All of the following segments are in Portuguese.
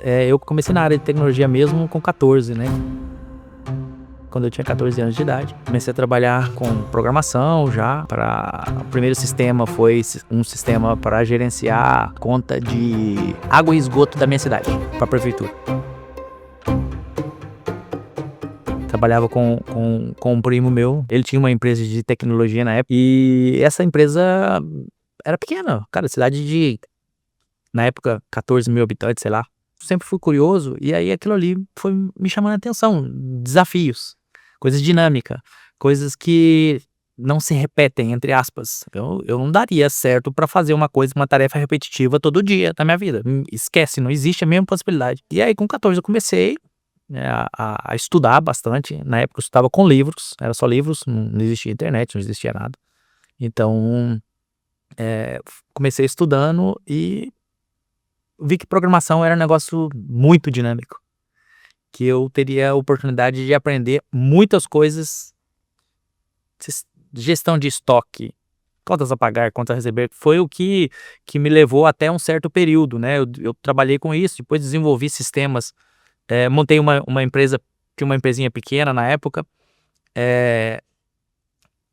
eu comecei na área de tecnologia mesmo com 14, né? Quando eu tinha 14 anos de idade, comecei a trabalhar com programação já. O primeiro sistema foi um sistema para gerenciar conta de água e esgoto da minha cidade, para a prefeitura. Trabalhava com um primo meu, ele tinha uma empresa de tecnologia na época, e essa empresa era pequena, cara, cidade de, na época, 14 mil habitantes, sei lá. Sempre fui curioso, e aí aquilo ali foi me chamando a atenção, desafios, coisas dinâmicas, coisas que não se repetem, entre aspas. Eu não daria certo para fazer uma tarefa repetitiva todo dia na minha vida. Esquece, não existe a mesma possibilidade. E aí com 14 eu comecei, né, a estudar bastante. Na época eu estudava com livros, era só livros, não existia internet, não existia nada. Então, comecei estudando e vi que programação era um negócio muito dinâmico, que eu teria a oportunidade de aprender muitas coisas, gestão de estoque, contas a pagar, contas a receber, foi o que me levou até um certo período, né? Eu trabalhei com isso, depois desenvolvi sistemas, montei uma empresa, tinha uma empresinha pequena na época,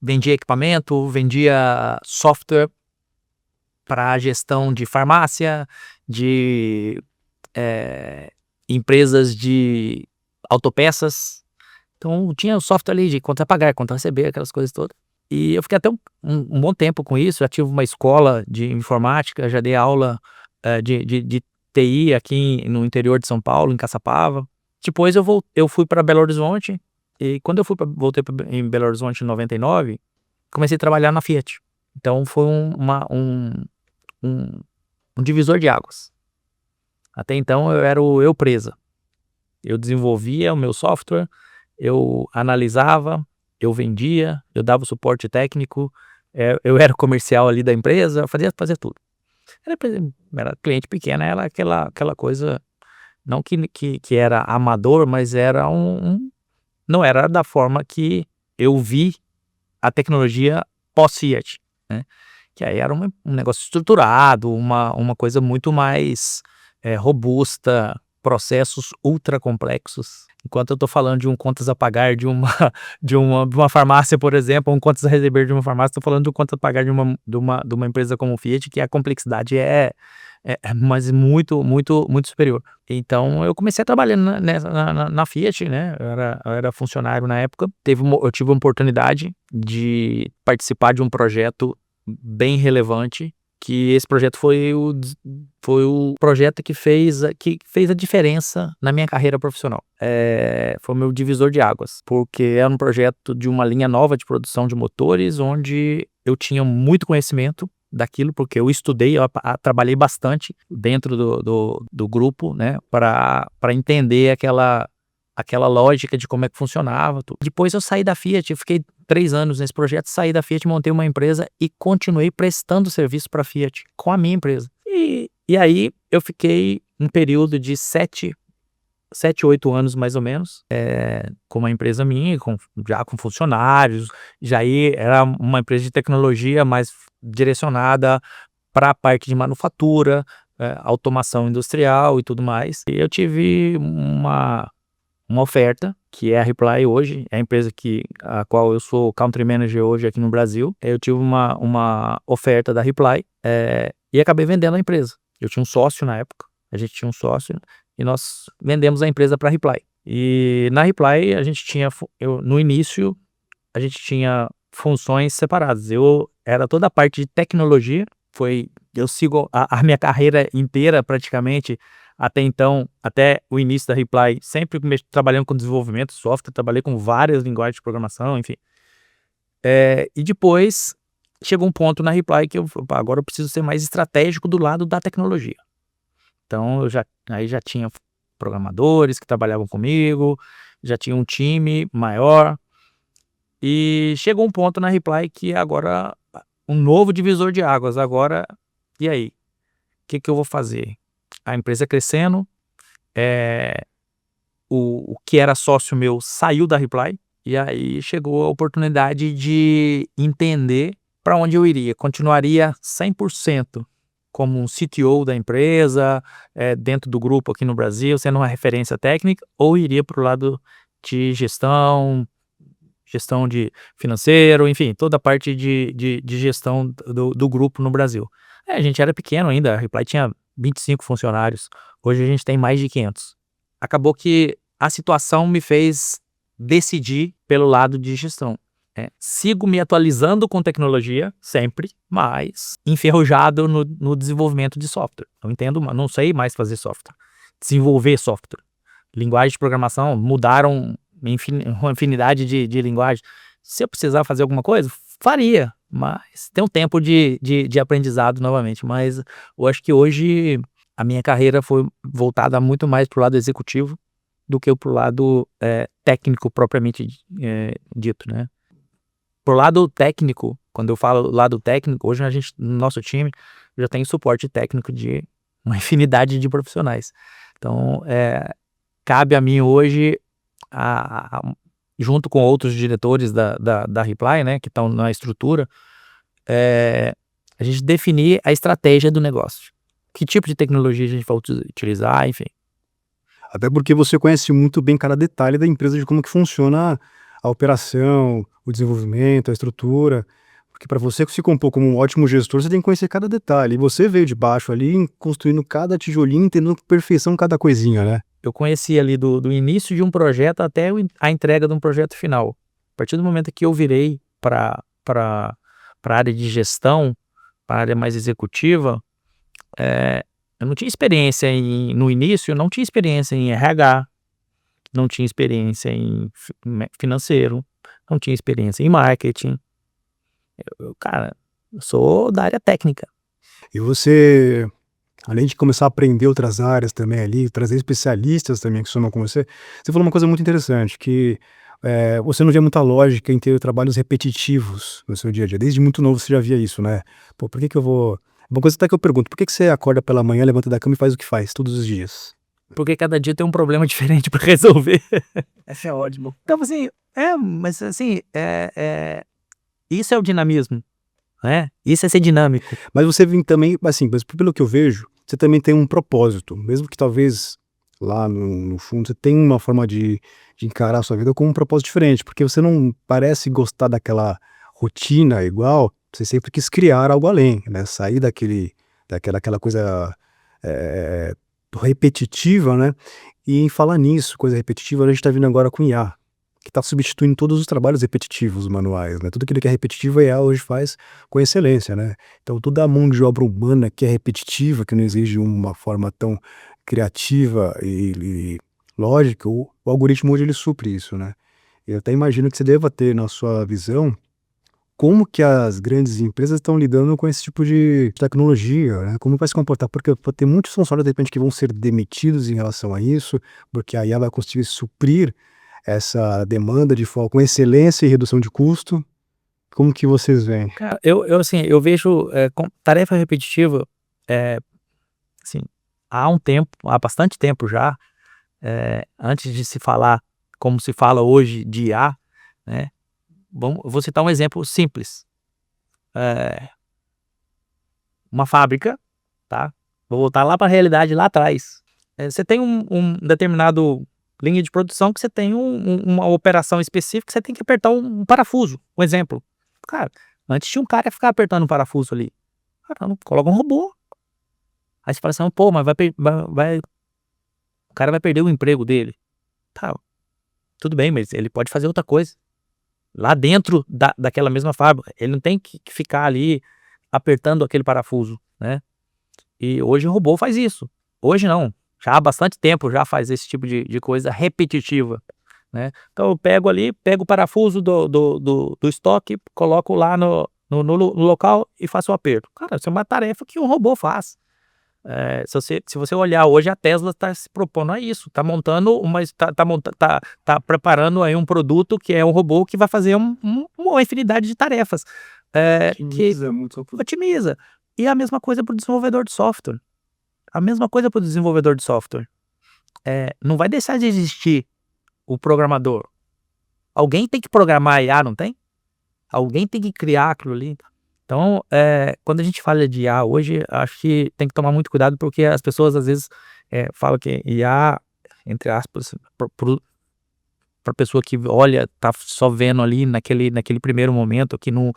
vendia equipamento, vendia software para gestão de farmácia, de empresas de autopeças. Então tinha o software ali de conta a pagar, conta a receber, aquelas coisas todas. E eu fiquei até um bom tempo com isso. Já tive uma escola de informática, já dei aula de TI aqui no interior de São Paulo, em Caçapava. Depois eu fui para Belo Horizonte, e quando eu voltei em Belo Horizonte em 99, comecei a trabalhar na Fiat. Então foi um divisor de águas. Até então eu era o eu presa. Eu desenvolvia o meu software, eu analisava, eu vendia, eu dava o suporte técnico, eu era o comercial ali da empresa, eu fazia tudo. Era cliente pequeno, era aquela coisa, não que era amador, mas era não era da forma que eu vi a tecnologia pós-Fiat, né? Que aí era um negócio estruturado, uma coisa muito mais robusta, processos ultra complexos. Enquanto eu estou falando de um contas a pagar de uma farmácia, por exemplo, um contas a receber de uma farmácia, estou falando de um contas a pagar de uma empresa como Fiat, que a complexidade mas muito, muito, muito superior. Então eu comecei trabalhando na Fiat, né? Eu era funcionário na época. Eu tive a oportunidade de participar de um projeto bem relevante, que esse projeto foi o projeto que fez a diferença na minha carreira profissional. Foi o meu divisor de águas, porque era um projeto de uma linha nova de produção de motores, onde eu tinha muito conhecimento daquilo, porque eu estudei, eu trabalhei bastante dentro do grupo, né, para entender aquela lógica de como é que funcionava tudo. Depois eu saí da Fiat, eu fiquei 3 anos nesse projeto, saí da Fiat, montei uma empresa e continuei prestando serviço para a Fiat com a minha empresa. E aí eu fiquei um período de 7, 8 anos mais ou menos, com uma empresa minha, já com funcionários, já aí era uma empresa de tecnologia mais direcionada para a parte de manufatura, automação industrial e tudo mais. E eu tive uma oferta, que é a Reply hoje, é a empresa a qual eu sou Country Manager hoje aqui no Brasil. Eu tive uma oferta da Reply, e acabei vendendo a empresa. Eu tinha um sócio na época, a gente tinha um sócio, e nós vendemos a empresa para a Reply. E na Reply no início, a gente tinha funções separadas. Eu era toda a parte de tecnologia, eu sigo a minha carreira inteira praticamente, até então, até o início da Reply, sempre trabalhando com desenvolvimento de software, trabalhei com várias linguagens de programação, enfim. E depois, chegou um ponto na Reply que agora eu preciso ser mais estratégico do lado da tecnologia. Então, aí já tinha programadores que trabalhavam comigo, já tinha um time maior, e chegou um ponto na Reply que agora, um novo divisor de águas, agora, e aí? O que eu vou fazer? A empresa crescendo, o que era sócio meu saiu da Reply, e aí chegou a oportunidade de entender para onde eu iria. Continuaria 100% como um CTO da empresa, dentro do grupo aqui no Brasil, sendo uma referência técnica, ou iria para o lado de gestão de financeiro, enfim, toda a parte de gestão do grupo no Brasil. A gente era pequeno ainda, a Reply tinha 25 funcionários, hoje a gente tem mais de 500. Acabou que a situação me fez decidir pelo lado de gestão. Sigo me atualizando com tecnologia, sempre, mas enferrujado no desenvolvimento de software. Eu entendo, não sei mais fazer software. Desenvolver software. Linguagem de programação mudaram uma infinidade de linguagens. Se eu precisar fazer alguma coisa, faria, mas tem um tempo de aprendizado novamente. Mas eu acho que hoje a minha carreira foi voltada muito mais para o lado executivo do que para o lado técnico propriamente dito, né? Por lado técnico, quando eu falo lado técnico, hoje no nosso time, já tem suporte técnico de uma infinidade de profissionais. Então, cabe a mim hoje, junto com outros diretores da Reply, né, que estão na estrutura, a gente definir a estratégia do negócio. Que tipo de tecnologia a gente vai utilizar, enfim. Até porque você conhece muito bem cada detalhe da empresa, de como que funciona a operação, o desenvolvimento, a estrutura, porque para você se compor como um ótimo gestor, você tem que conhecer cada detalhe, e você veio de baixo ali, construindo cada tijolinho, entendendo com perfeição cada coisinha, né? Eu conheci ali do início de um projeto até a entrega de um projeto final. A partir do momento que eu virei para a área de gestão, para a área mais executiva, eu não tinha experiência no início, eu não tinha experiência em RH, não tinha experiência em financeiro, não tinha experiência em marketing. Cara, eu sou da área técnica. E você, além de começar a aprender outras áreas também ali, trazer especialistas também que somam com você, você falou uma coisa muito interessante, que você não via muita lógica em ter trabalhos repetitivos no seu dia a dia. Desde muito novo você já via isso, né? Pô, por que que eu vou... Uma coisa até que eu pergunto, por que que você acorda pela manhã, levanta da cama e faz o que faz todos os dias? Porque cada dia tem um problema diferente para resolver. Essa é ótimo. Então, assim, mas assim, isso é o dinamismo, né? Isso é ser dinâmico. Mas você vem também, assim, mas pelo que eu vejo, você também tem um propósito, mesmo que talvez lá no fundo você tenha uma forma de encarar a sua vida com um propósito diferente, porque você não parece gostar daquela rotina igual, você sempre quis criar algo além, né? Sair daquela coisa eh, repetitiva, né? E em falar nisso, coisa repetitiva, a gente está vindo agora com IA, que está substituindo todos os trabalhos repetitivos manuais, né? Tudo aquilo que é repetitivo, a IA hoje faz com excelência, né? Então toda a mão de obra humana que é repetitiva, que não exige uma forma tão criativa e lógica, o algoritmo hoje ele supre isso, né? Eu até imagino que você deva ter na sua visão como que as grandes empresas estão lidando com esse tipo de tecnologia, né? Como vai se comportar? Porque pode ter muitos funcionários de repente que vão ser demitidos em relação a isso, porque a IA vai conseguir suprir essa demanda de com excelência e redução de custo. Como que vocês veem? Cara, assim, eu vejo com tarefa repetitiva, assim, há bastante tempo já, antes de se falar como se fala hoje de IA, né? Eu vou citar um exemplo simples. Uma fábrica, tá? Vou voltar lá para a realidade lá atrás. Você tem um determinado linha de produção que você tem uma operação específica que você tem que apertar um parafuso, um exemplo. Cara, antes tinha um cara que ficava apertando um parafuso ali. Cara, não, coloca um robô. Aí você fala assim, pô, mas o cara vai perder o emprego dele. Tá, tudo bem, mas ele pode fazer outra coisa. Lá dentro daquela mesma fábrica. Ele não tem que ficar ali apertando aquele parafuso, né? E hoje o robô faz isso. Hoje não. Já há bastante tempo já faz esse tipo de coisa repetitiva, né? Então eu pego o parafuso do estoque, coloco lá no local e faço o aperto. Cara, isso é uma tarefa que um robô faz. Se você olhar hoje, a Tesla está se propondo a isso, está montando tá preparando aí um produto que é um robô que vai fazer uma infinidade de tarefas, otimiza. E a mesma coisa para o desenvolvedor de software. A mesma coisa para o desenvolvedor de software. Não vai deixar de existir o programador. Alguém tem que programar a IA, não tem? Alguém tem que criar aquilo ali. Então, quando a gente fala de IA hoje, acho que tem que tomar muito cuidado, porque as pessoas às vezes falam que IA, entre aspas, para pessoa que olha, tá só vendo ali naquele primeiro momento, que não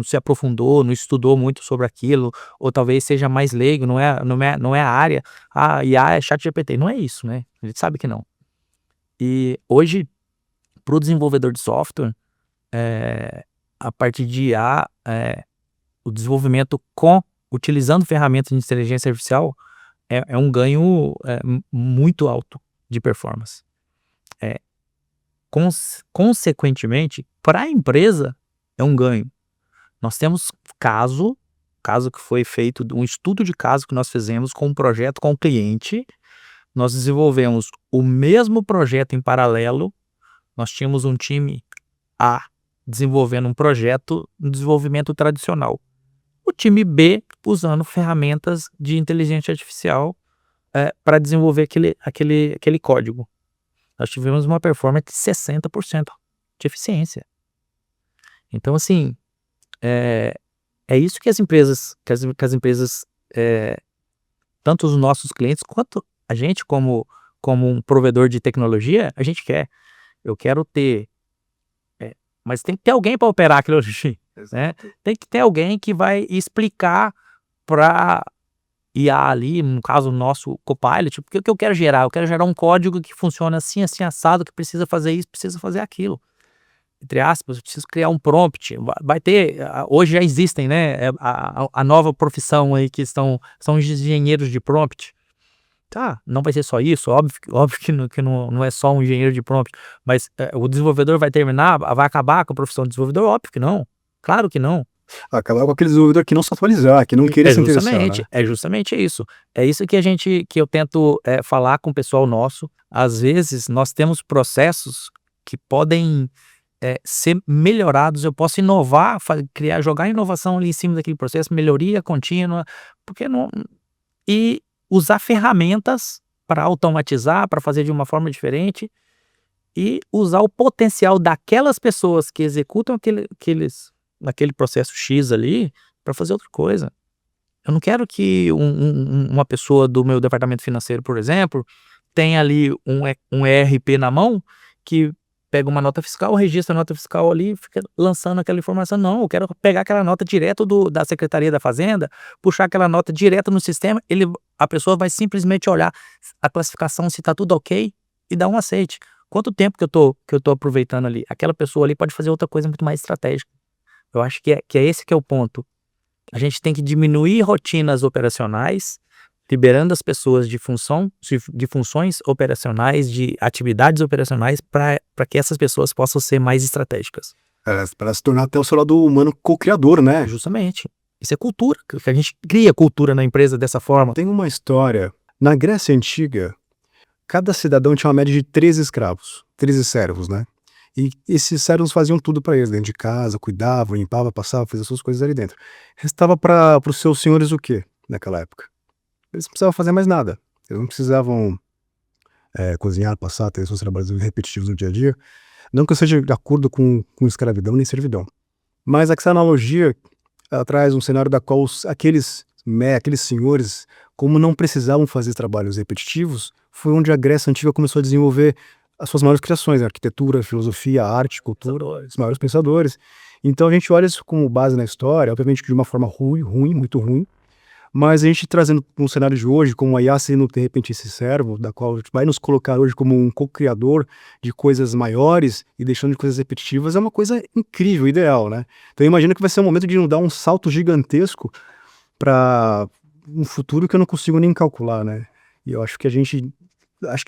se aprofundou, não estudou muito sobre aquilo, ou talvez seja mais leigo, não é a área. Ah, IA é ChatGPT. Não é isso, né? A gente sabe que não. E hoje, para o desenvolvedor de software, a partir de IA, o desenvolvimento utilizando ferramentas de inteligência artificial é um ganho muito alto de performance. Consequentemente, para a empresa, é um ganho. Nós temos caso que foi feito, um estudo de caso que nós fizemos com um projeto com o cliente. Nós desenvolvemos o mesmo projeto em paralelo. Nós tínhamos um time A desenvolvendo um projeto no desenvolvimento tradicional. O time B usando ferramentas de inteligência artificial para desenvolver aquele código. Nós tivemos uma performance de 60% de eficiência. Então, assim, é isso que as empresas, tanto os nossos clientes quanto a gente como um provedor de tecnologia, a gente quer. Eu quero ter, mas tem que ter alguém para operar aquilo ali, né? Tem que ter alguém que vai explicar para IA ali, no caso o nosso Copilot, porque o que eu quero gerar? Eu quero gerar um código que funciona assim, assim, assado, que precisa fazer isso, precisa fazer aquilo. Entre aspas, eu preciso criar um prompt. Vai ter, hoje já existem, né? A nova profissão aí que são os engenheiros de prompt. Tá, não vai ser só isso, óbvio que não é só um engenheiro de prompt, mas o desenvolvedor vai acabar com a profissão de desenvolvedor? Óbvio que não, claro que não. Acabar com aquele desenvolvedor que não se atualizar, que não queria se interessar, né? É justamente isso. É isso que eu tento falar com o pessoal nosso. Às vezes, nós temos processos que podem ser melhorados. Eu posso inovar, jogar inovação ali em cima daquele processo, melhoria contínua, porque não... E usar ferramentas para automatizar, para fazer de uma forma diferente, e usar o potencial daquelas pessoas que executam naquele processo X ali, para fazer outra coisa. Eu não quero que uma pessoa do meu departamento financeiro, por exemplo, tenha ali um ERP na mão, que pega uma nota fiscal, registra a nota fiscal ali e fica lançando aquela informação. Não, eu quero pegar aquela nota direto da Secretaria da Fazenda, puxar aquela nota direto no sistema, a pessoa vai simplesmente olhar a classificação, se está tudo ok, e dar um aceite. Quanto tempo que eu tô aproveitando ali? Aquela pessoa ali pode fazer outra coisa muito mais estratégica. Eu acho que é esse que é o ponto. A gente tem que diminuir rotinas operacionais, liberando as pessoas de funções operacionais, de atividades operacionais, para que essas pessoas possam ser mais estratégicas. Para se tornar até o seu lado humano co-criador, né? Justamente. Isso é cultura, que a gente cria cultura na empresa dessa forma. Tem uma história. Na Grécia Antiga, cada cidadão tinha uma média de 13 escravos, 13 servos, né? E esses servos faziam tudo para eles, dentro de casa, cuidavam, limpavam, passavam, faziam suas coisas ali dentro. Restava para os seus senhores o quê, naquela época? Eles não precisavam fazer mais nada. Eles não precisavam cozinhar, passar, ter seus trabalhos repetitivos no dia a dia. Não que eu seja de acordo com escravidão nem servidão. Mas essa analogia, ela traz um cenário da qual aqueles senhores, como não precisavam fazer trabalhos repetitivos, foi onde a Grécia Antiga começou a desenvolver as suas maiores criações, a arquitetura, a filosofia, a arte, cultura, os maiores pensadores. Então a gente olha isso como base na história, obviamente que de uma forma ruim, muito ruim, mas a gente trazendo para um cenário de hoje, como a IA sendo de repente esse servo, da qual a gente vai nos colocar hoje como um co-criador de coisas maiores e deixando de coisas repetitivas, é uma coisa incrível, ideal, né? Então eu imagino que vai ser um momento de dar um salto gigantesco para um futuro que eu não consigo nem calcular, né? E eu acho que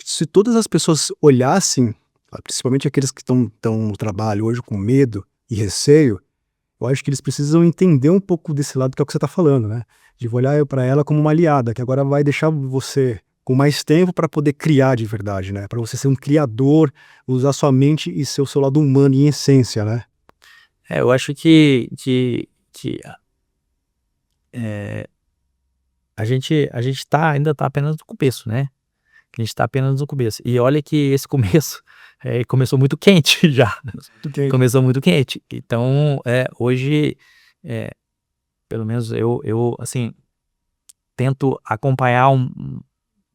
se todas as pessoas olhassem, principalmente aqueles que estão no trabalho hoje com medo e receio, eu acho que eles precisam entender um pouco desse lado que é o que você está falando, né? De olhar para ela como uma aliada, que agora vai deixar você com mais tempo para poder criar de verdade, né? Para você ser um criador, usar sua mente e ser o seu lado humano em essência, né? Eu acho que a gente ainda tá apenas no começo, né? A gente tá apenas no começo. E olha que esse começo começou muito quente já. Começou muito quente. Então, hoje Pelo menos eu assim, tento acompanhar um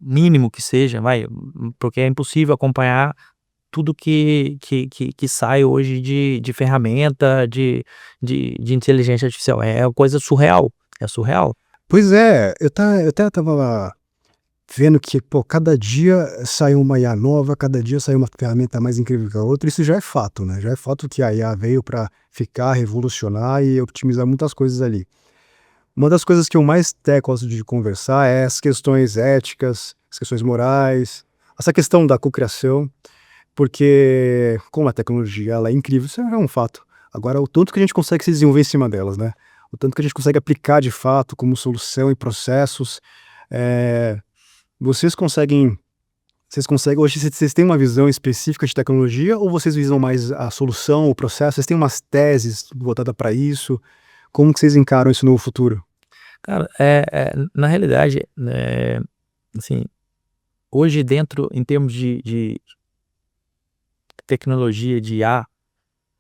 mínimo que seja, porque é impossível acompanhar tudo que sai hoje de ferramenta, de inteligência artificial. É uma coisa surreal, é surreal. Pois é, eu até estava vendo que, pô, cada dia sai uma IA nova, cada dia sai uma ferramenta mais incrível que a outra, isso já é fato, né, já é fato que a IA veio para ficar, revolucionar e otimizar muitas coisas ali. Uma das coisas que eu mais até gosto de conversar é as questões éticas, as questões morais, essa questão da cocriação, porque como a tecnologia ela é incrível, isso é um fato. Agora, o tanto que a gente consegue se desenvolver em cima delas, né? O tanto que a gente consegue aplicar de fato como solução e processos. eh, vocês conseguem hoje, vocês têm uma visão específica de tecnologia ou vocês visam mais a solução, o processo? Vocês têm umas teses voltadas para isso? Como que vocês encaram isso no futuro? Cara, na realidade, assim, hoje dentro em termos de tecnologia de IA,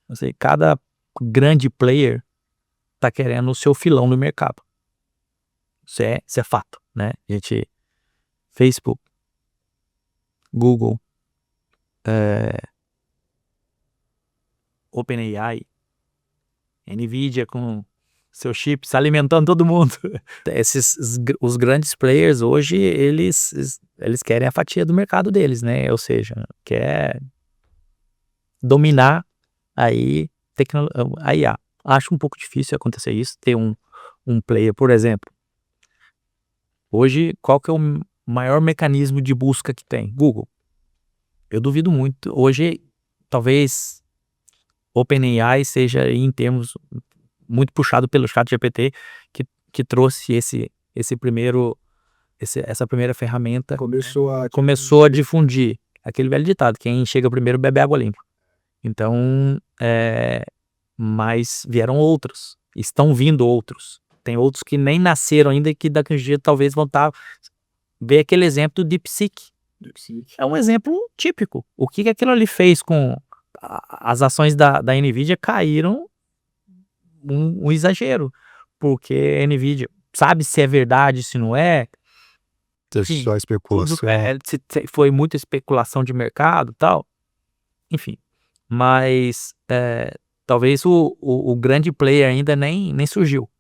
assim, cada grande player tá querendo o seu filão no mercado. Isso é fato, né. A gente Facebook, Google, OpenAI, Nvidia com seus chips alimentando todo mundo. Os grandes players hoje, eles querem a fatia do mercado deles, né, ou seja, quer dominar aí a IA. Acho um pouco difícil acontecer isso, ter um player, por exemplo, hoje qual que é o maior mecanismo de busca que tem? Google. Eu duvido muito. Hoje, talvez OpenAI seja em termos muito puxado pelo ChatGPT que trouxe essa primeira ferramenta, começou a difundir aquele velho ditado: quem chega primeiro bebe água limpa. Então, mas vieram outros, estão vindo outros. Tem outros que nem nasceram ainda e que daqui a um dia talvez vão estar. Ver aquele exemplo do DeepSeek. É um exemplo típico. O que aquilo ali fez com as ações da Nvidia caíram um exagero, porque a Nvidia sabe se é verdade, se não é. Sim, Só especulação. Foi muita especulação de mercado, tal. Enfim, mas talvez o grande player ainda nem surgiu,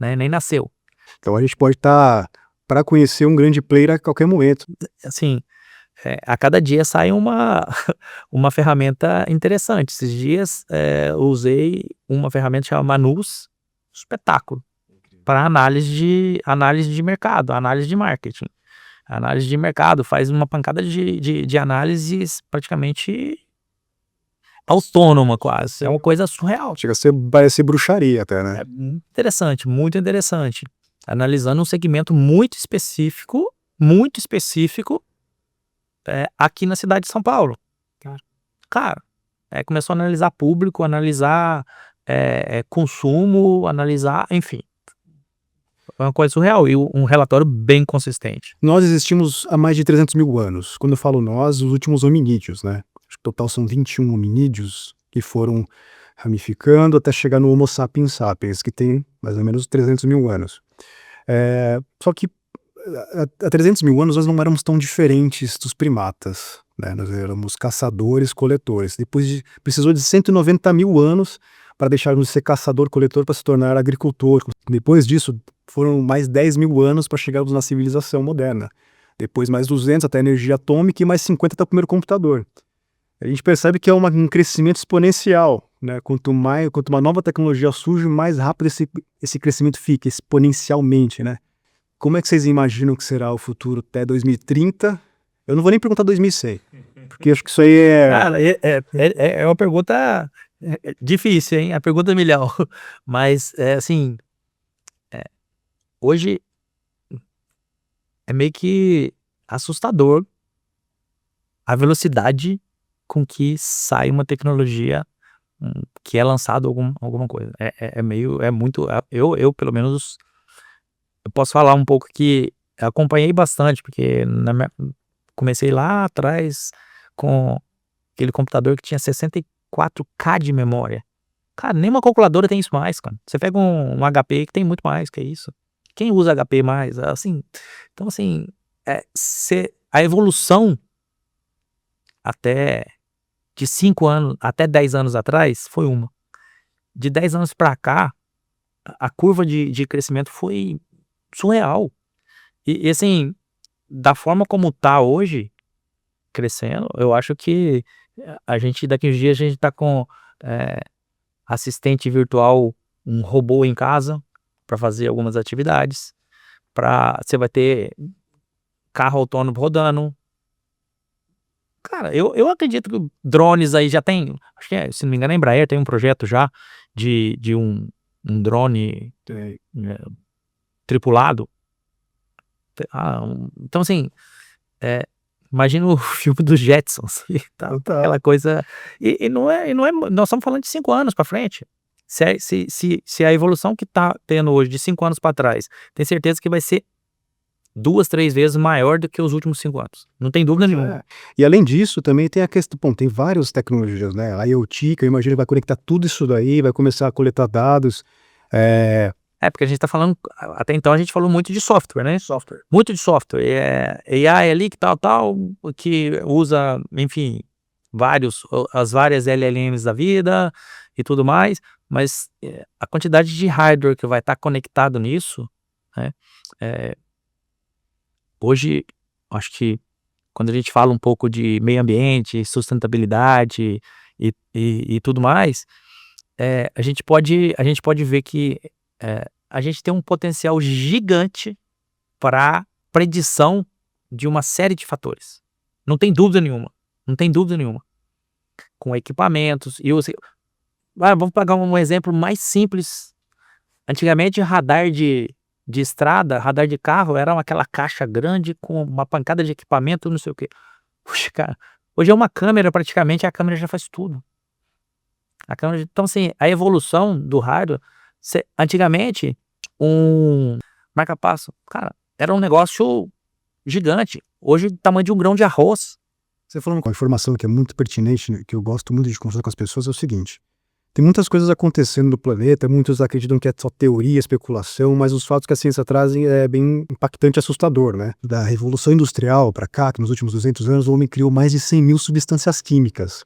né? Nem nasceu. Então a gente pode estar para conhecer um grande player a qualquer momento. Assim, a cada dia sai uma uma ferramenta interessante. Esses dias, eu usei uma ferramenta chamada Manus, espetáculo, para análise de mercado, análise de marketing. Análise de mercado, faz uma pancada de análises praticamente autônoma quase, é uma coisa surreal. Chega a ser, parece bruxaria até, né? É muito interessante. Analisando um segmento muito específico, aqui na cidade de São Paulo. Cara, começou a analisar público, analisar consumo, analisar, enfim. É uma coisa surreal e um relatório bem consistente. Nós existimos há mais de 300 mil anos. Quando eu falo nós, os últimos hominídeos, né? Acho que o total são 21 hominídeos que foram ramificando até chegar no Homo sapiens sapiens, que tem mais ou menos 300 mil anos. Só que há 300 mil anos nós não éramos tão diferentes dos primatas, né? Nós éramos caçadores-coletores. Precisou de 190 mil anos para deixarmos de ser caçador-coletor para se tornar agricultor. Depois disso, foram mais 10 mil anos para chegarmos na civilização moderna. Depois mais 200 até a energia atômica e mais 50 até o primeiro computador. A gente percebe que é um crescimento exponencial, né? Quanto uma nova tecnologia surge, mais rápido esse crescimento fica, exponencialmente, né? Como é que vocês imaginam que será o futuro até 2030? Eu não vou nem perguntar 2100, porque acho que isso aí Cara, é uma pergunta difícil, hein? A pergunta milhão. Mas, assim, hoje é meio que assustador a velocidade com que sai uma tecnologia, que é lançado alguma coisa. É muito. Eu, pelo menos, eu posso falar um pouco que acompanhei bastante, porque comecei lá atrás com aquele computador que tinha 64K de memória. Cara, nem uma calculadora tem isso mais, cara. Você pega um HP que tem muito mais que isso. Quem usa HP mais? Assim, então assim, a evolução até de 5 anos, até 10 anos atrás, foi uma. De 10 anos pra cá, a curva de crescimento foi surreal. E assim, da forma como tá hoje, crescendo, eu acho que a gente, daqui uns dias, a gente tá com assistente virtual, um robô em casa para fazer algumas atividades, você vai ter carro autônomo rodando. Cara, eu acredito que drones aí já tem, acho que se não me engano a Embraer tem um projeto já de um drone tripulado. Então assim, imagina o filme dos Jetsons e tal, aquela coisa, e não é, nós estamos falando de 5 anos para frente. Se a evolução que tá tendo hoje de 5 anos para trás, tem certeza que vai ser 2, 3 vezes maior do que os últimos 5 anos. Não tem dúvida nenhuma. E além disso, também tem a questão, bom, tem várias tecnologias, né? A IoT, que eu imagino que vai conectar tudo isso daí, vai começar a coletar dados. Porque a gente tá falando, até então a gente falou muito de software, né? Muito de software. AI ali que tal, que usa, enfim, as várias LLMs da vida e tudo mais, mas a quantidade de hardware que vai estar conectado nisso, né? Hoje, acho que quando a gente fala um pouco de meio ambiente, sustentabilidade e tudo mais, a gente pode ver que a gente tem um potencial gigante para predição de uma série de fatores. Não tem dúvida nenhuma. Não tem dúvida nenhuma. Com equipamentos. Vamos pegar um exemplo mais simples. Antigamente, radar de estrada, radar de carro, era aquela caixa grande com uma pancada de equipamento, não sei o quê. Puxa, cara, hoje é uma câmera, praticamente, a câmera já faz tudo. Então, assim, a evolução do hardware, antigamente, um marca-passo, cara, era um negócio gigante. Hoje, do tamanho de um grão de arroz. Você falando com a informação que é muito pertinente, né, que eu gosto muito de conversar com as pessoas, é o seguinte: tem muitas coisas acontecendo no planeta, muitos acreditam que é só teoria, especulação, mas os fatos que a ciência traz é bem impactante e assustador, né? Da Revolução Industrial para cá, que nos últimos 200 anos o homem criou mais de 100 mil substâncias químicas,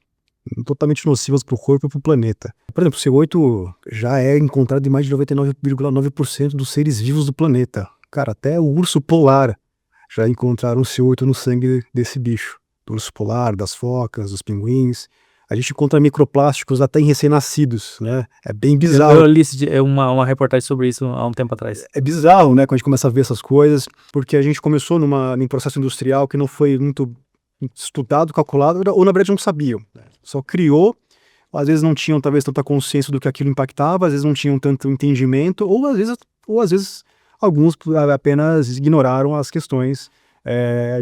totalmente nocivas para o corpo e para o planeta. Por exemplo, o CO8 já é encontrado em mais de 99,9% dos seres vivos do planeta. Cara, até o urso polar já encontraram CO8 no sangue desse bicho. Do urso polar, das focas, dos pinguins. A gente encontra microplásticos até em recém-nascidos, né? É bem bizarro. Eu li uma reportagem sobre isso há um tempo atrás. É bizarro, né, quando a gente começa a ver essas coisas, porque a gente começou num processo industrial que não foi muito estudado, calculado, ou na verdade não sabiam. Só criou, às vezes não tinham talvez tanta consciência do que aquilo impactava, às vezes não tinham tanto entendimento, ou às vezes alguns apenas ignoraram as questões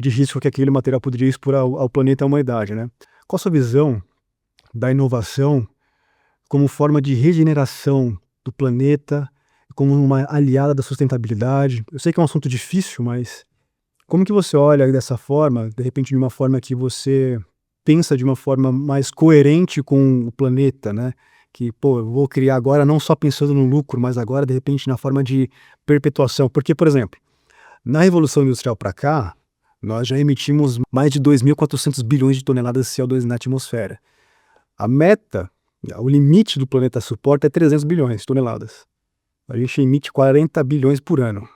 de risco que aquele material poderia expor ao planeta e à humanidade, né? Qual a sua visão da inovação como forma de regeneração do planeta, como uma aliada da sustentabilidade? Eu sei que é um assunto difícil, mas como que você olha dessa forma, de repente de uma forma que você pensa de uma forma mais coerente com o planeta, né? Que, pô, eu vou criar agora não só pensando no lucro, mas agora de repente na forma de perpetuação. Porque, por exemplo, na Revolução Industrial para cá, nós já emitimos mais de 2.400 bilhões de toneladas de CO2 na atmosfera. A meta, o limite do planeta suporta é 300 bilhões de toneladas. A gente emite 40 bilhões por ano.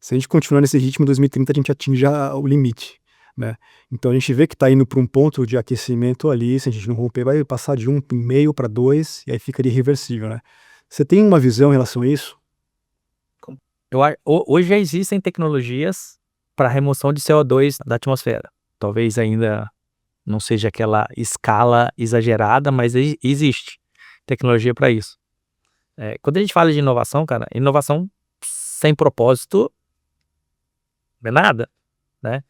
Se a gente continuar nesse ritmo, em 2030 a gente atinge já o limite, né? Então a gente vê que está indo para um ponto de aquecimento ali, se a gente não romper, vai passar de 1,5 para 2, e aí ficaria irreversível, né? Você tem uma visão em relação a isso? Hoje já existem tecnologias para remoção de CO2 da atmosfera. Talvez ainda não seja aquela escala exagerada, mas existe tecnologia para isso. Quando a gente fala de inovação, cara, inovação sem propósito não é nada, né?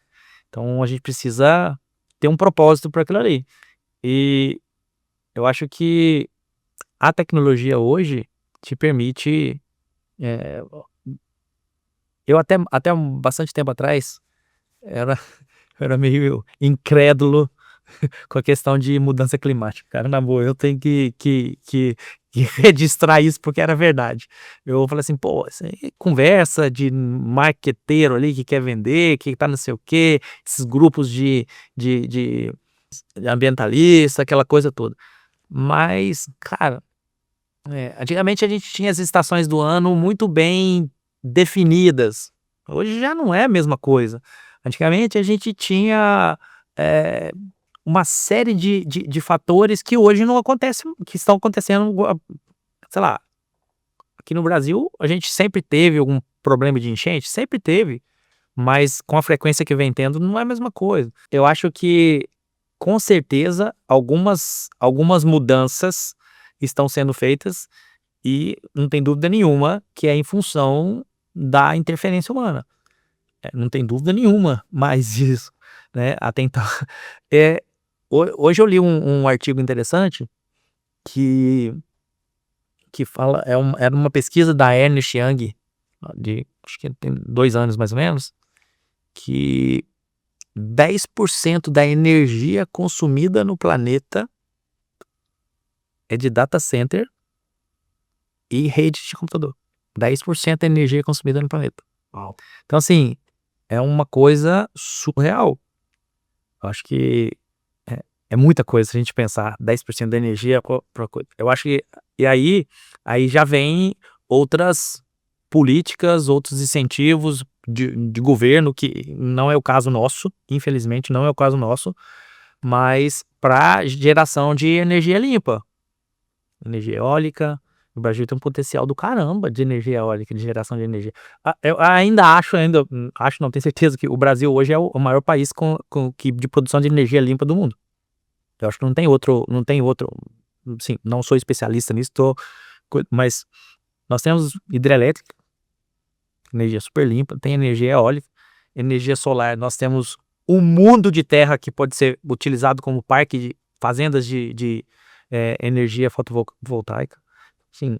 Então a gente precisa ter um propósito para aquilo ali. E eu acho que a tecnologia hoje te permite. Eu até bastante tempo atrás era meio incrédulo com a questão de mudança climática. Cara, na boa, eu tenho que registrar isso porque era verdade. Eu falei assim, pô, isso aí é conversa de marqueteiro ali que quer vender, que tá não sei o quê, esses grupos de ambientalista, aquela coisa toda. Mas, cara, antigamente a gente tinha as estações do ano muito bem definidas. Hoje já não é a mesma coisa. Antigamente a gente tinha eh, uma série de fatores que hoje não acontecem, que estão acontecendo, sei lá, aqui no Brasil a gente sempre teve algum problema de enchente, sempre teve, mas com a frequência que vem tendo não é a mesma coisa. Eu acho que com certeza algumas mudanças estão sendo feitas e não tem dúvida nenhuma que é em função da interferência humana. Não tem dúvida nenhuma mais disso, né, até então. Hoje eu li um artigo interessante que fala, era uma pesquisa da Ernst Young, de acho que tem 2 anos mais ou menos, que 10% da energia consumida no planeta é de data center e rede de computador. 10% da energia consumida no planeta. Uau. Então, assim, é uma coisa surreal. Eu acho que é muita coisa se a gente pensar 10% da energia pra coisa. Eu acho que e aí já vem outras políticas, outros incentivos de governo, que não é o caso nosso, infelizmente não é o caso nosso, mas para geração de energia limpa. Energia eólica, o Brasil tem um potencial do caramba de energia eólica, de geração de energia. Eu acho não, tenho certeza que o Brasil hoje é o maior país de produção de energia limpa do mundo. Eu acho que não tem outro, sim, não sou especialista nisso, mas nós temos hidrelétrica, energia super limpa, tem energia eólica, energia solar, nós temos um mundo de terra que pode ser utilizado como parque de fazendas de energia fotovoltaica. Sim,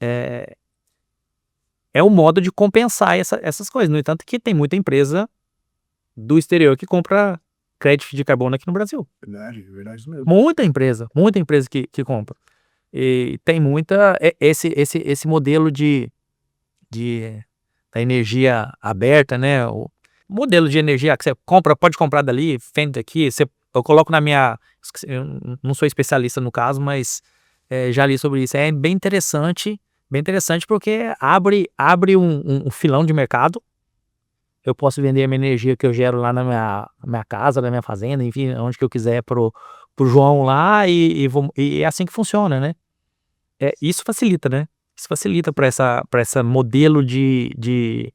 é um modo de compensar essas coisas. No entanto, que tem muita empresa do exterior que compra crédito de carbono aqui no Brasil. Verdade mesmo. Muita empresa que compra. E tem esse modelo da energia aberta, né? O modelo de energia que você pode comprar dali, vende daqui. Eu coloco na minha. Eu não sou especialista no caso, mas já li sobre isso. É bem interessante porque abre um filão de mercado. Eu posso vender a minha energia que eu gero lá na minha casa, na minha fazenda, enfim, onde que eu quiser pro João lá e é assim que funciona, né? Isso facilita, né? Isso facilita para essa modelo de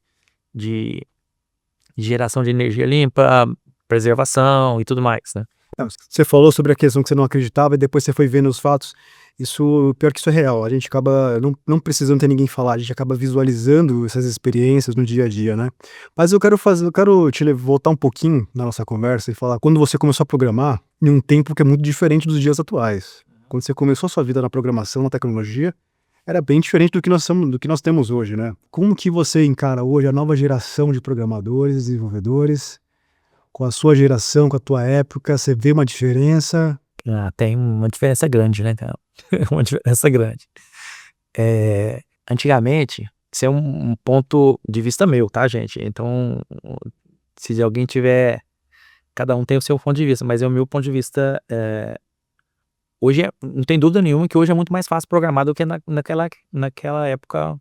geração de energia limpa, preservação e tudo mais, né? Não, você falou sobre a questão que você não acreditava e depois você foi vendo os fatos. Isso, pior que isso é real. A gente acaba não precisando ter ninguém falar, a gente acaba visualizando essas experiências no dia a dia, né? Mas eu quero voltar um pouquinho na nossa conversa e falar quando você começou a programar em um tempo que é muito diferente dos dias atuais. Quando você começou a sua vida na programação, na tecnologia, era bem diferente do que nós temos hoje, né? Como que você encara hoje a nova geração de programadores, desenvolvedores? Com a sua geração, com a tua época, você vê uma diferença? Tem uma diferença grande, né, então, uma diferença grande. Antigamente, isso é um ponto de vista meu, tá, gente? Então, se alguém tiver, cada um tem o seu ponto de vista, mas é o meu ponto de vista. Hoje não tem dúvida nenhuma que hoje é muito mais fácil programar do que naquela época.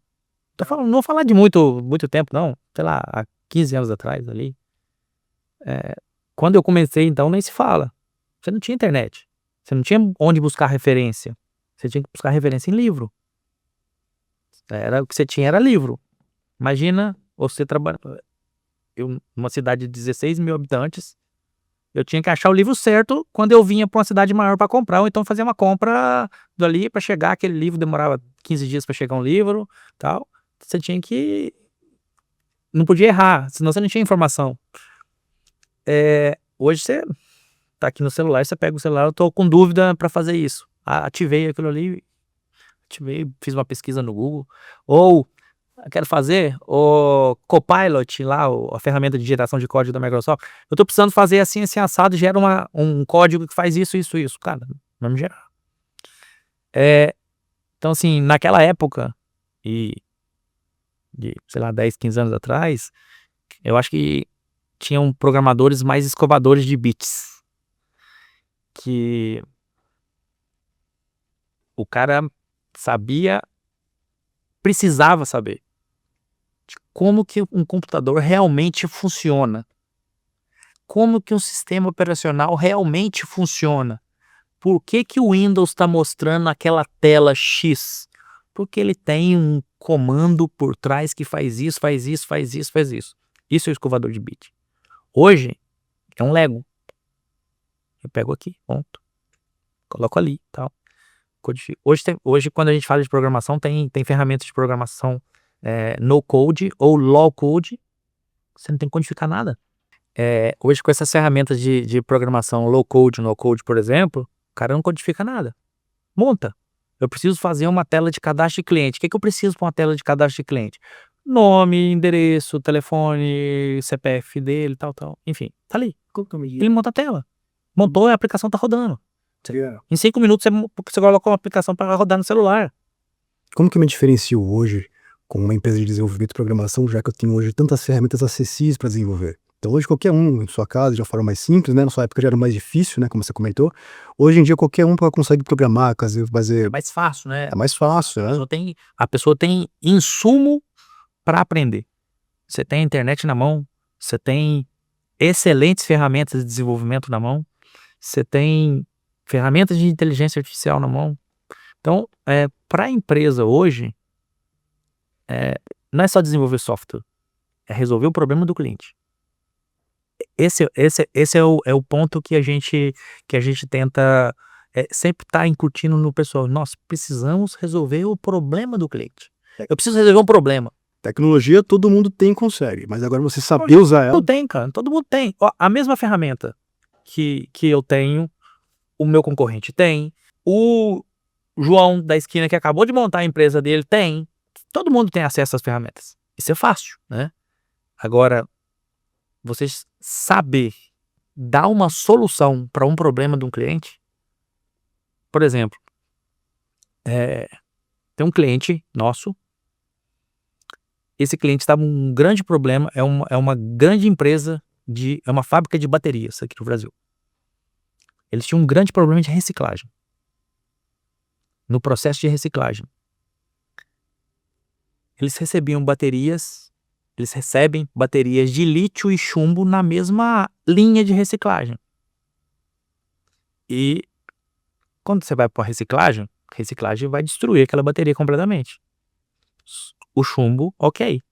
Não vou falar de muito tempo, não. Sei lá, há 15 anos atrás ali. Quando eu comecei, então, nem se fala. Você não tinha internet. Você não tinha onde buscar referência. Você tinha que buscar referência em livro. O que você tinha era livro. Imagina você trabalhando. Numa cidade de 16 mil habitantes, eu tinha que achar o livro certo quando eu vinha para uma cidade maior para comprar, ou então fazer uma compra dali para chegar. Aquele livro demorava 15 dias para chegar um livro, tal. Você tinha que. Não podia errar, senão você não tinha informação. Hoje você tá aqui no celular, você pega o celular, eu tô com dúvida para fazer isso. Ativei aquilo ali, fiz uma pesquisa no Google. Ou Eu quero fazer o Copilot lá, a ferramenta de geração de código da Microsoft. Eu tô precisando fazer assim, assim, assado, gera um código que faz isso, isso, isso. Cara, vai me gerar. Então, assim, naquela época, sei lá, 10, 15 anos atrás, eu acho que tinham programadores mais escovadores de bits. Que o cara precisava saber de como que um computador realmente funciona. Como que um sistema operacional realmente funciona. Por que que o Windows está mostrando aquela tela X? Porque ele tem um comando por trás que faz isso, faz isso, faz isso, faz isso. Isso é o escovador de bit. Hoje é um Lego. Eu pego aqui, ponto. Coloco ali, tal. Hoje, quando a gente fala de programação, tem ferramentas de programação no code ou low code. Você não tem que codificar nada. Hoje, com essas ferramentas de programação low code, no code, por exemplo, o cara não codifica nada. Monta. Eu preciso fazer uma tela de cadastro de cliente. O que eu preciso para uma tela de cadastro de cliente? Nome, endereço, telefone, CPF dele, tal, tal. Enfim, tá ali. Ele monta a tela. Montou, a aplicação tá rodando. Em 5 minutos você coloca uma aplicação para rodar no celular. Como que eu me diferencio hoje com uma empresa de desenvolvimento e programação, já que eu tenho hoje tantas ferramentas acessíveis para desenvolver? Então hoje qualquer um, em sua casa, de uma forma mais simples, né? Na sua época já era mais difícil, né? Como você comentou. Hoje em dia qualquer um consegue programar, fazer... Mais fácil, né? É mais fácil, né? A pessoa tem insumo para aprender. Você tem a internet na mão, você tem excelentes ferramentas de desenvolvimento na mão, você tem ferramentas de inteligência artificial na mão. Então, para a empresa hoje, não é só desenvolver software, é resolver o problema do cliente. Esse é o ponto que a gente tenta sempre estar incutindo no pessoal. Nós precisamos resolver o problema do cliente. Eu preciso resolver um problema. Tecnologia todo mundo tem e consegue, mas agora você saber usar ela... Todo mundo tem, cara. Todo mundo tem. Ó, a mesma ferramenta que eu tenho, o meu concorrente tem, o João da esquina que acabou de montar a empresa dele tem. Todo mundo tem acesso às ferramentas. Isso é fácil, né? Agora, você saber dar uma solução para um problema de um cliente, por exemplo, tem um cliente nosso, esse cliente estava com um grande problema, é uma grande empresa, é uma fábrica de baterias aqui no Brasil. Eles tinham um grande problema de reciclagem, no processo de reciclagem. Eles recebem baterias de lítio e chumbo na mesma linha de reciclagem. E quando você vai para a reciclagem vai destruir aquela bateria completamente. O chumbo, ok.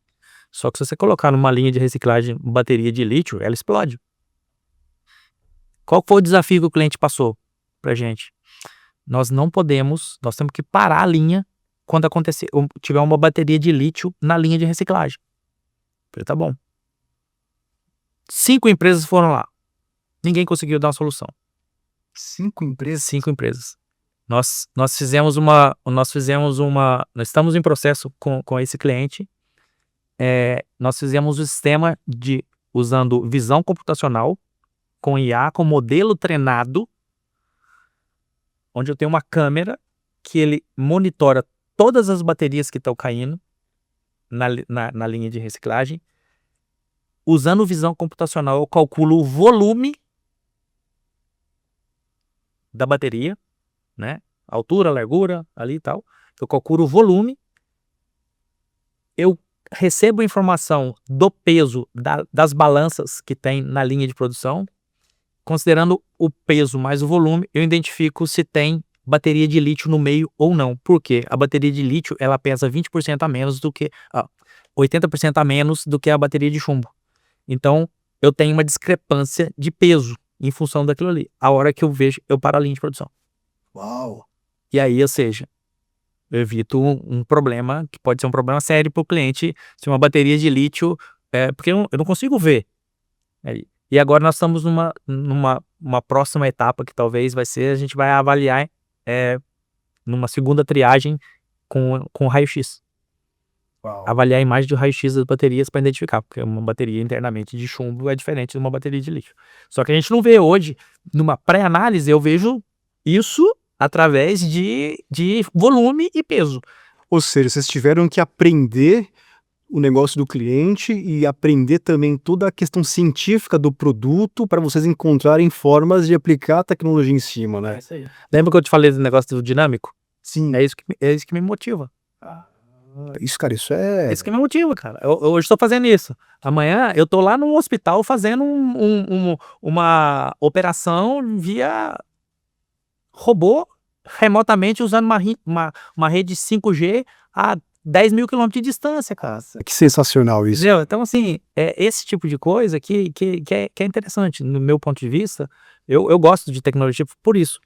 Só que se você colocar numa linha de reciclagem bateria de lítio, ela explode. Qual foi o desafio que o cliente passou pra gente? Nós temos que parar a linha quando tiver uma bateria de lítio na linha de reciclagem. Falei, tá bom. 5 empresas foram lá. Ninguém conseguiu dar uma solução. 5 empresas? 5 empresas. Nós estamos em processo com esse cliente. Nós fizemos o sistema usando visão computacional, com IA, com modelo treinado, onde eu tenho uma câmera que ele monitora todas as baterias que estão caindo na linha de reciclagem. Usando visão computacional, eu calculo o volume da bateria, né? Altura, largura, ali e tal. Eu calculo o volume. Eu recebo a informação do peso das balanças que tem na linha de produção. Considerando o peso mais o volume, eu identifico se tem bateria de lítio no meio ou não. Por quê? A bateria de lítio, ela pesa 20% a menos do que... 80% a menos do que a bateria de chumbo. Então, eu tenho uma discrepância de peso em função daquilo ali. A hora que eu vejo, eu paro a linha de produção. Uau! E aí, ou seja, eu evito um problema, que pode ser um problema sério para o cliente, se uma bateria de lítio... porque eu não consigo ver. E agora nós estamos numa próxima etapa que talvez a gente vai avaliar numa segunda triagem com raio-x. avaliar a imagem de raio-x das baterias para identificar, porque uma bateria internamente de chumbo é diferente de uma bateria de lítio. Só que a gente não vê hoje, numa pré-análise, eu vejo isso através de volume e peso. Ou seja, vocês tiveram que aprender o negócio do cliente e aprender também toda a questão científica do produto para vocês encontrarem formas de aplicar a tecnologia em cima, né? Isso aí. Lembra que eu te falei do negócio do dinâmico? Sim. É isso que me motiva. Isso, cara, isso é... É isso que me motiva, cara. Eu hoje estou fazendo isso. Amanhã eu tô lá no hospital fazendo uma operação via robô, remotamente usando uma rede 5G a 10 mil quilômetros de distância, cara. Que sensacional isso. Entendeu? Então, assim, é esse tipo de coisa que é interessante. No meu ponto de vista, eu gosto de tecnologia por isso.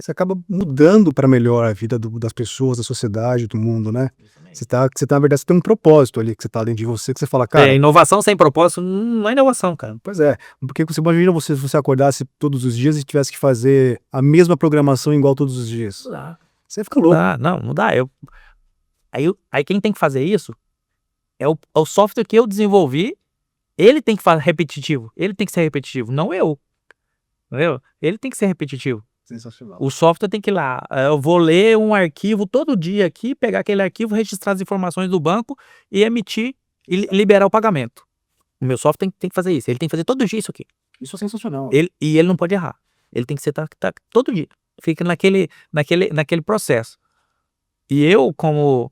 Você acaba mudando para melhor a vida das pessoas, da sociedade, do mundo, né? Você tá, na verdade, você tem um propósito ali que você tá dentro de você, que você fala, cara... inovação sem propósito não é inovação, cara. Pois é, porque você imagina se você acordasse todos os dias e tivesse que fazer a mesma programação igual todos os dias. Não dá. Você fica louco. Não dá. Aí quem tem que fazer isso é o software que eu desenvolvi, ele tem que fazer repetitivo, ele tem que ser repetitivo, não eu. Entendeu? Ele tem que ser repetitivo. Sensacional. O software tem que ir lá, eu vou ler um arquivo todo dia aqui, pegar aquele arquivo, registrar as informações do banco e emitir e liberar o pagamento. O meu software tem que fazer isso, ele tem que fazer todo dia isso aqui. Isso é sensacional. E ele não pode errar, ele tem que ser todo dia, fica naquele processo. E eu, como,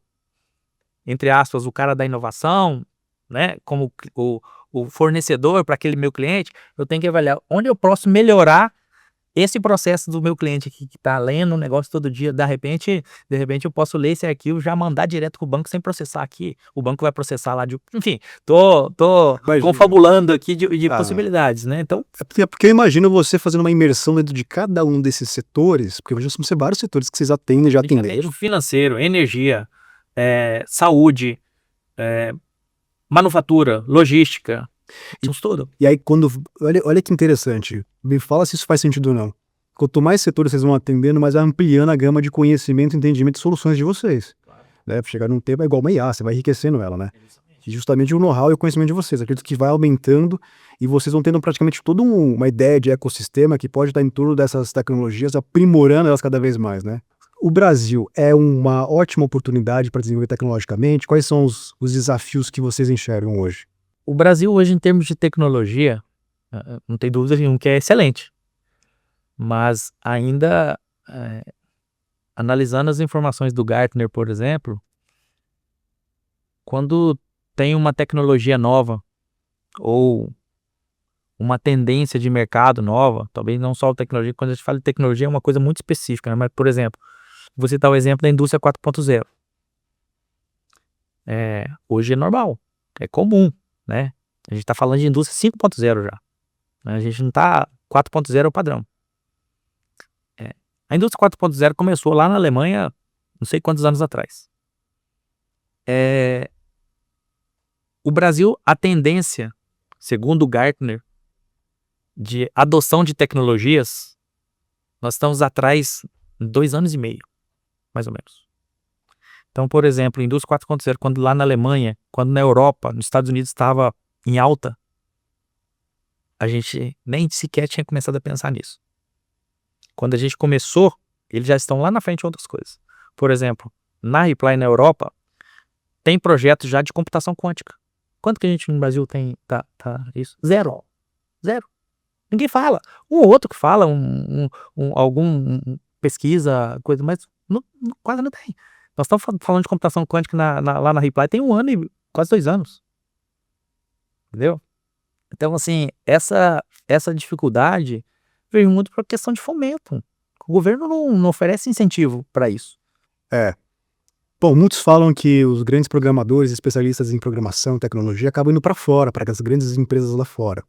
entre aspas, o cara da inovação, né, como o fornecedor para aquele meu cliente, eu tenho que avaliar onde eu posso melhorar esse processo do meu cliente aqui que está lendo um negócio todo dia. De repente eu posso ler esse arquivo e já mandar direto pro banco sem processar aqui. O banco vai processar lá enfim, tô confabulando aqui de possibilidades, né? Então... É porque eu imagino você fazendo uma imersão dentro de cada um desses setores, porque já são vários setores que vocês atendem, já atenderam. Financeiro, energia, saúde, manufatura, logística, tudo. E aí olha que interessante, me fala se isso faz sentido ou não. Quanto mais setores vocês vão atendendo, mais vai ampliando a gama de conhecimento, entendimento e soluções de vocês. Né? Pra chegar num tempo é igual uma IA, você vai enriquecendo ela, né? E justamente o know-how e o conhecimento de vocês. Acredito que vai aumentando e vocês vão tendo praticamente toda uma ideia de ecossistema que pode estar em torno dessas tecnologias, aprimorando elas cada vez mais, né? O Brasil é uma ótima oportunidade para desenvolver tecnologicamente? Quais são os desafios que vocês enxergam hoje? O Brasil hoje, em termos de tecnologia, não tem dúvida nenhuma que é excelente. Mas ainda, analisando as informações do Gartner, por exemplo, quando tem uma tecnologia nova ou uma tendência de mercado nova, talvez não só a tecnologia, quando a gente fala de tecnologia é uma coisa muito específica, né? Mas, por exemplo, vou citar o exemplo da indústria 4.0. Hoje é normal, é comum, né? A gente está falando de indústria 5.0 já. A gente não está... 4.0 é o padrão. A indústria 4.0 começou lá na Alemanha, não sei quantos anos atrás. O Brasil, a tendência, segundo o Gartner, de adoção de tecnologias, nós estamos atrás 2 anos e meio, mais ou menos. Então, por exemplo, a indústria 4.0, quando lá na Alemanha, quando na Europa, nos Estados Unidos estava em alta, a gente nem sequer tinha começado a pensar nisso. Quando a gente começou, eles já estão lá na frente de outras coisas. Por exemplo, na Reply na Europa, tem projetos já de computação quântica. Quanto que a gente no Brasil tem? Isso? Zero. Ninguém fala. Um ou outro que fala, algum pesquisa, coisa, mas quase não tem. Nós estamos falando de computação quântica lá na Reply tem 1 ano e quase 2 anos. Entendeu? Então, assim, essa dificuldade veio muito por questão de fomento. O governo não oferece incentivo para isso. Bom, muitos falam que os grandes programadores, especialistas em programação e tecnologia acabam indo para fora, para as grandes empresas lá fora.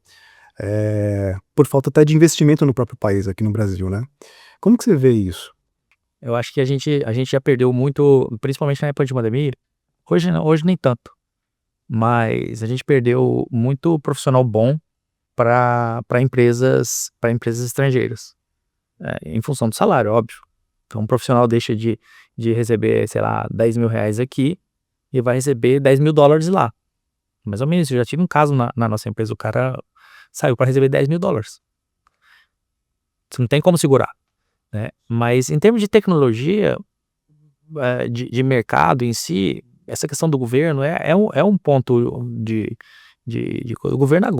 Por falta até de investimento no próprio país, aqui no Brasil, né? Como que você vê isso? Eu acho que a gente já perdeu muito, principalmente na época de pandemia. Hoje nem tanto. Mas a gente perdeu muito profissional bom para empresas estrangeiras. Em função do salário, óbvio. Então, um profissional deixa de receber, sei lá, 10 mil reais aqui e vai receber $10.000 lá. Mais ou menos, eu já tive um caso na nossa empresa, o cara saiu para receber $10.000. Você não tem como segurar, né? Mas em termos de tecnologia, de mercado em si, essa questão do governo é um ponto o governo há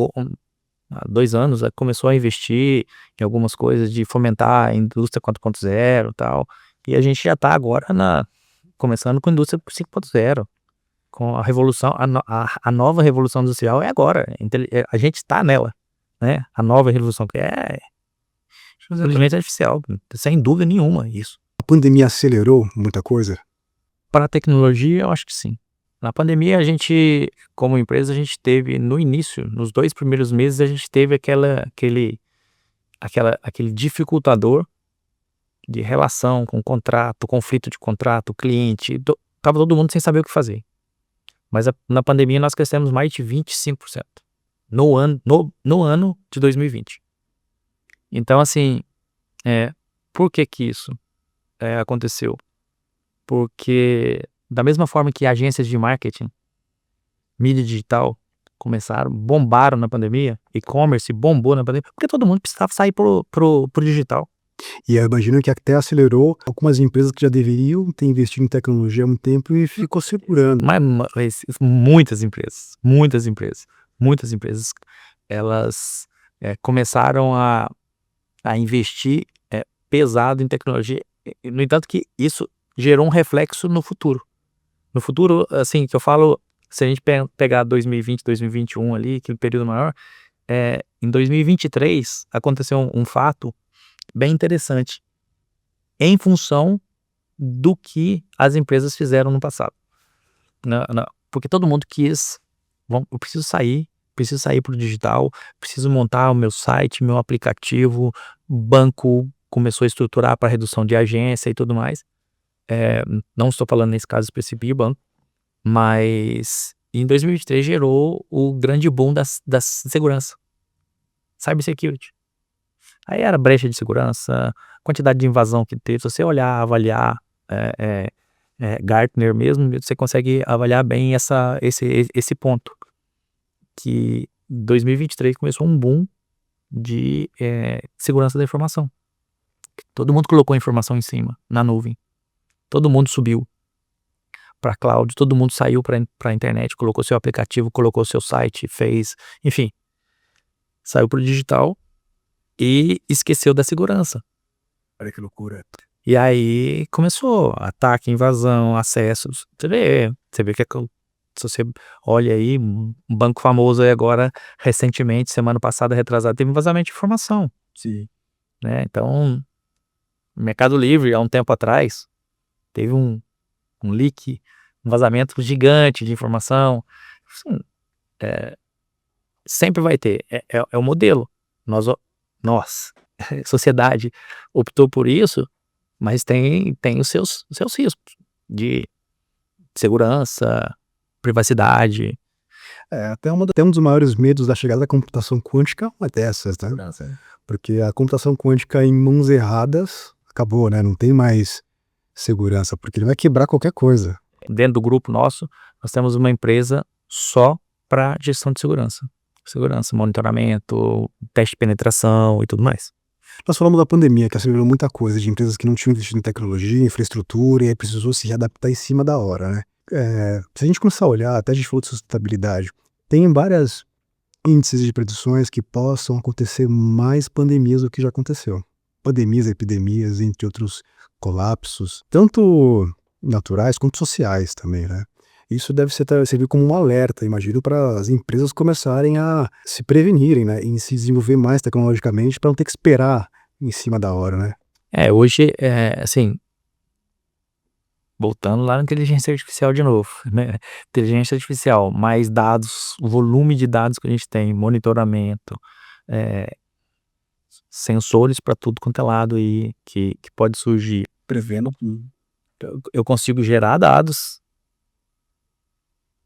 2 anos começou a investir em algumas coisas de fomentar a indústria 4.0 e tal, e a gente já está agora começando com a indústria 5.0, com a revolução, a nova revolução industrial é agora, a gente está nela, né? A nova revolução que é inteligência artificial, sem dúvida nenhuma isso. A pandemia acelerou muita coisa? Para a tecnologia, eu acho que sim. Na pandemia, a gente, como empresa, a gente teve, no início, nos 2 primeiros meses, a gente teve aquele dificultador de relação com contrato, conflito de contrato, cliente, tava todo mundo sem saber o que fazer. Mas na pandemia nós crescemos mais de 25% no ano de 2020. Então, assim, por que isso aconteceu? Porque da mesma forma que agências de marketing, mídia digital bombaram na pandemia, e-commerce bombou na pandemia, porque todo mundo precisava sair pro digital. E eu imagino que até acelerou algumas empresas que já deveriam ter investido em tecnologia há muito tempo e ficou segurando. Mas muitas empresas, elas começaram a investir pesado em tecnologia. No entanto que isso gerou um reflexo no futuro. No futuro, assim, que eu falo, se a gente pegar 2020, 2021 ali, aquele período maior, em 2023 aconteceu um fato bem interessante, em função do que as empresas fizeram no passado. Porque todo mundo quis, eu preciso sair para o digital, preciso montar o meu site, meu aplicativo, o banco começou a estruturar para redução de agência e tudo mais. Não estou falando nesse caso específico de banco, mas em 2023 gerou o grande boom da segurança, cybersecurity. Aí era brecha de segurança, quantidade de invasão que teve. Se você olhar, avaliar, Gartner mesmo, você consegue avaliar bem esse ponto, que 2023 começou um boom de segurança da informação. Todo mundo colocou a informação em cima, na nuvem. Todo mundo subiu para cloud, todo mundo saiu para a internet, colocou seu aplicativo, colocou seu site, enfim, saiu para o digital e esqueceu da segurança. Olha que loucura. E aí começou ataque, invasão, acessos. Você vê que se você olha aí, um banco famoso aí agora, recentemente, semana passada, retrasada, teve um vazamento de informação. Sim. Né? Então, Mercado Livre, há um tempo atrás, teve um leak, um vazamento gigante de informação. Assim, sempre vai ter, é o modelo. Nós, sociedade, optou por isso, mas tem os seus riscos de segurança, privacidade. Até um dos maiores medos da chegada da computação quântica é uma dessas, né? Porque a computação quântica em mãos erradas acabou, né? Não tem mais segurança, porque ele vai quebrar qualquer coisa. Dentro do grupo nosso, nós temos uma empresa só para gestão de segurança. Monitoramento, teste de penetração e tudo mais. Nós falamos da pandemia, que acelerou muita coisa, de empresas que não tinham investido em tecnologia, infraestrutura, e aí precisou se readaptar em cima da hora, né? Se a gente começar a olhar, até a gente falou de sustentabilidade, tem várias índices de predições que possam acontecer mais pandemias do que já aconteceu. Pandemias, epidemias, entre outros colapsos, tanto naturais quanto sociais também, né? Isso deve servir como um alerta, imagino, para as empresas começarem a se prevenirem, né? E se desenvolver mais tecnologicamente para não ter que esperar em cima da hora, né? Hoje, assim, voltando lá na inteligência artificial de novo, né? Inteligência artificial, mais dados, o volume de dados que a gente tem, monitoramento, sensores para tudo quanto é lado aí que pode surgir. Prevendo. Eu consigo gerar dados,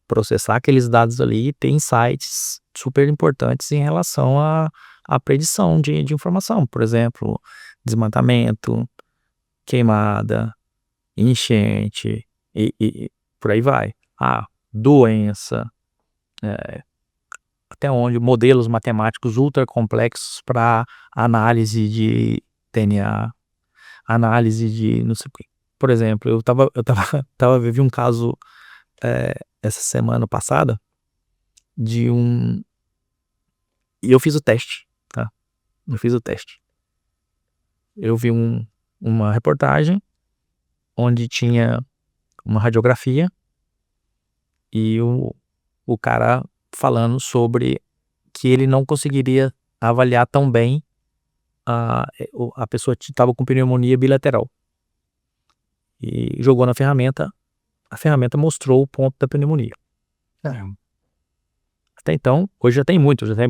processar aqueles dados ali e ter insights super importantes em relação à predição de informação. Por exemplo, desmatamento, queimada, enchente e por aí vai. doença, até onde modelos matemáticos ultra complexos para análise de DNA, análise de não sei o quê. Por exemplo, eu vi um caso essa semana passada de e eu fiz o teste, tá? Eu fiz o teste. Eu vi uma reportagem onde tinha uma radiografia e o cara falando sobre que ele não conseguiria avaliar tão bem a pessoa que estava com pneumonia bilateral. E jogou na ferramenta, a ferramenta mostrou o ponto da pneumonia. Até então, hoje já tem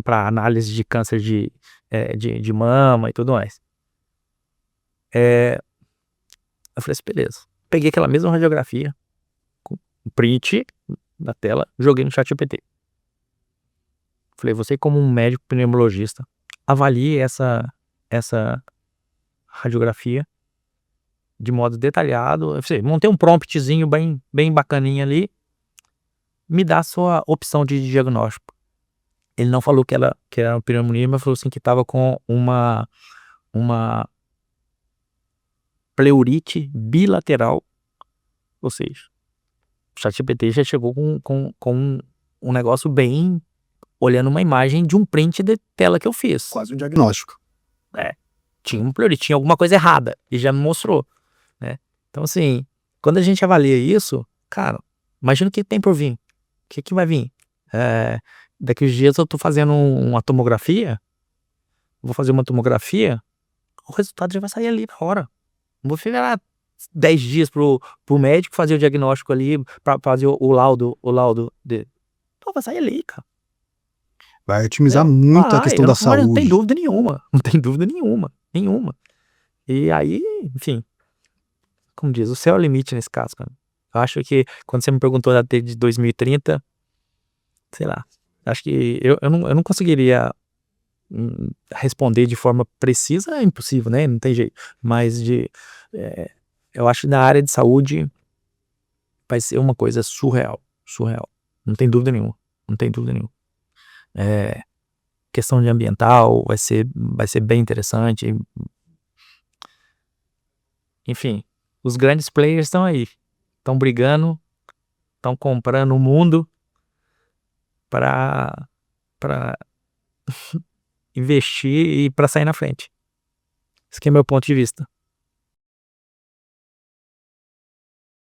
para análise de câncer de mama e tudo mais. Eu falei assim, beleza. Peguei aquela mesma radiografia, com print da tela, joguei no ChatGPT. Falei, você como um médico pneumologista, avalie essa radiografia de modo detalhado. Eu falei, montei um promptzinho bem bacaninha ali, me dá a sua opção de diagnóstico. Ele não falou que era uma pneumonia, mas falou assim que estava com uma pleurite bilateral, ou seja, o ChatGPT já chegou com um negócio bem, olhando uma imagem de um print de tela que eu fiz. Quase um diagnóstico. Tinha um pleurite, tinha alguma coisa errada, e já me mostrou, né? Então assim, quando a gente avalia isso, cara, imagina o que tem por vir. O que vai vir? Daqui uns dias eu tô fazendo uma tomografia, vou fazer uma tomografia, o resultado já vai sair ali na hora. Não vou ficar 10 dias pro médico fazer o diagnóstico ali, pra fazer o laudo de... Pô, vai sair ali, cara. Vai otimizar muito a questão da saúde. Não tem dúvida nenhuma. Não tem dúvida nenhuma. E aí, enfim, como diz, o céu é o limite nesse caso, cara. Eu acho que quando você me perguntou da de 2030, sei lá, acho que eu não conseguiria responder de forma precisa, é impossível, né? Não tem jeito. Mas eu acho que na área de saúde vai ser uma coisa surreal. Não tem dúvida nenhuma. Questão de ambiental vai ser bem interessante. Enfim, os grandes players estão aí. Estão brigando, estão comprando o mundo para investir e para sair na frente. Esse aqui é meu ponto de vista.